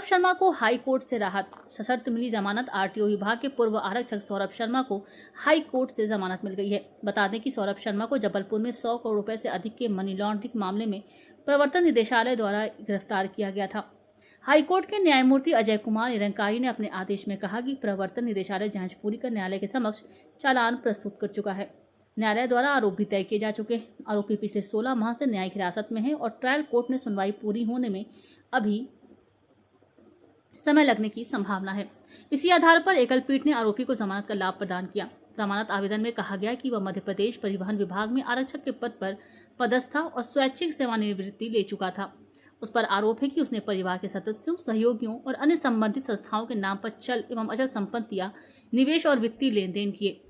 सौरभ शर्मा को high court से राहत, सशर्त मिली जमानत। आरटीओ विभाग के पूर्व आरक्षक सौरभ शर्मा को हाई कोर्ट से जमानत मिल गई है। बता दें कि सौरभ शर्मा को जबलपुर में 100 करोड़ रुपए से अधिक के मनी लॉन्ड्रिंग मामले में प्रवर्तन निदेशालय द्वारा गिरफ्तार किया गया था। हाईकोर्ट के न्यायमूर्ति अजय कुमार निरंकारी ने अपने आदेश में कहा कि प्रवर्तन निदेशालय जांच पूरी कर न्यायालय के समक्ष चालान प्रस्तुत कर चुका है। न्यायालय द्वारा आरोप भी तय किए जा चुके हैं। आरोपी पिछले 16 माह से न्यायिक हिरासत में है और ट्रायल कोर्ट में सुनवाई पूरी होने में अभी समय लगने की संभावना है। इसी आधार पर एकल पीठ ने आरोपी को जमानत का लाभ प्रदान किया। जमानत आवेदन में कहा गया कि वह मध्य प्रदेश परिवहन विभाग में आरक्षक के पद पर पदस्थ था और स्वैच्छिक सेवानिवृत्ति ले चुका था। उस पर आरोप है कि उसने परिवार के सदस्यों, सहयोगियों और अन्य संबंधित संस्थाओं के नाम पर चल एवं अचल संपत्तियां, निवेश और वित्तीय लेन देन किए।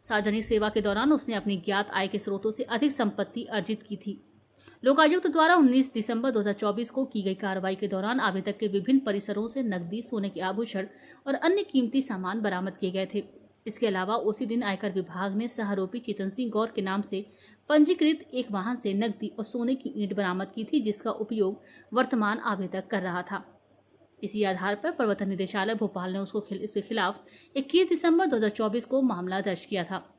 सार्वजनिक सेवा के दौरान उसने अपनी ज्ञात आय के स्रोतों से अधिक संपत्ति अर्जित की थी। लोकायुक्त द्वारा 19 दिसंबर 2024 को की गई कार्रवाई के दौरान आवेदक के विभिन्न परिसरों से नकदी, सोने के आभूषण और अन्य कीमती सामान बरामद किए गए थे। इसके अलावा उसी दिन आयकर विभाग ने सह-आरोपी चेतन सिंह गौर के नाम से पंजीकृत एक वाहन से नकदी और सोने की ईंट बरामद की थी, जिसका उपयोग वर्तमान आवेदक कर रहा था। इसी आधार पर प्रवर्तन निदेशालय भोपाल ने उसके खिलाफ 21 दिसंबर 2024 को मामला दर्ज किया था।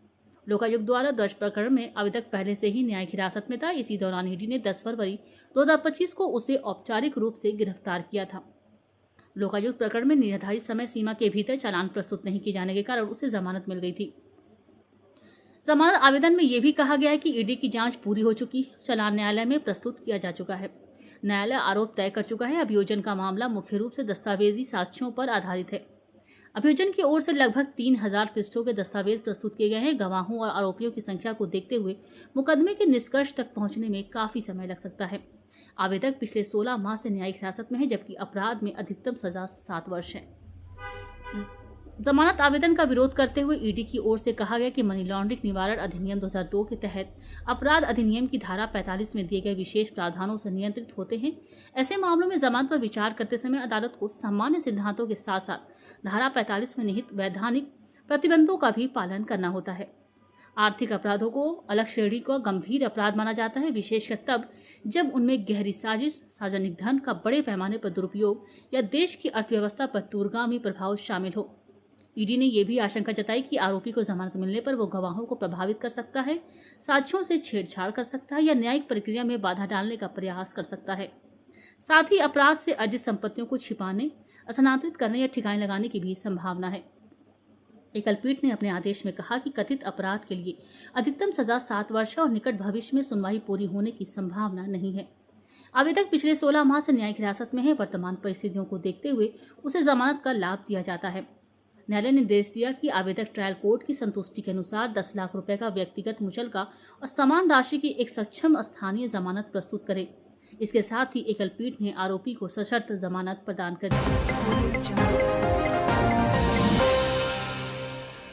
लोकायुक्त द्वारा दर्ज प्रकरण में आवेदक पहले से ही न्यायिक हिरासत में था। इसी दौरान ईडी ने 10 फरवरी 2025 को उसे औपचारिक रूप से गिरफ्तार किया था। लोकायुक्त प्रकरण में निर्धारित समय सीमा के भीतर चालान प्रस्तुत नहीं किए जाने के कारण उसे जमानत मिल गई थी। जमानत आवेदन में यह भी कहा गया है कि ईडी की जांच पूरी हो चुकी, चालान न्यायालय में प्रस्तुत किया जा चुका है। न्यायालय आरोप तय कर चुका है। अभियोजन का मामला मुख्य रूप से दस्तावेजी साक्ष्यों पर आधारित है। अभियोजन की ओर से लगभग 3000 पृष्ठों के दस्तावेज प्रस्तुत किए गए हैं। गवाहों और आरोपियों की संख्या को देखते हुए मुकदमे के निष्कर्ष तक पहुंचने में काफी समय लग सकता है। आवेदक पिछले 16 माह से न्यायिक हिरासत में है, जबकि अपराध में अधिकतम सजा 7 वर्ष है। जमानत आवेदन का विरोध करते हुए ईडी की ओर से कहा गया कि मनी लॉन्ड्रिंग निवारण अधिनियम 2002 के तहत अपराध अधिनियम की धारा 45 में दिए गए विशेष प्रावधानों से नियंत्रित होते हैं। ऐसे मामलों में जमानत पर विचार करते समय अदालत को सामान्य सिद्धांतों के साथ साथ धारा 45 में निहित वैधानिक प्रतिबंधों का भी पालन करना होता है। आर्थिक अपराधों को अलग श्रेणी का गंभीर अपराध माना जाता है, विशेषकर तब जब उनमें गहरी साजिश, सार्वजनिक धन का बड़े पैमाने पर दुरुपयोग या देश की अर्थव्यवस्था पर दूरगामी प्रभाव शामिल हो। ईडी ने यह भी आशंका जताई कि आरोपी को जमानत मिलने पर वो गवाहों को प्रभावित कर सकता है, साक्ष्यों से छेड़छाड़ कर सकता है या न्यायिक प्रक्रिया में बाधा डालने का प्रयास कर सकता है। साथ ही अपराध से अर्जित संपत्तियों को छिपाने, स्थानांतरित करने या ठिकाने लगाने की भी संभावना है। एकल पीठ ने अपने आदेश में कहा कि कथित अपराध के लिए अधिकतम सजा 7 वर्ष है और निकट भविष्य में सुनवाई पूरी होने की संभावना नहीं है। आवेदक पिछले 16 माह से न्यायिक हिरासत में है। वर्तमान परिस्थितियों को देखते हुए उसे जमानत का लाभ दिया जाता है। न्यायालय ने निर्देश दिया कि आवेदक ट्रायल कोर्ट की संतुष्टि के अनुसार 10 लाख रुपए का व्यक्तिगत मुचलका और समान राशि की एक सक्षम स्थानीय जमानत प्रस्तुत करे। इसके साथ ही एकल पीठ ने आरोपी को सशर्त जमानत प्रदान कर दी।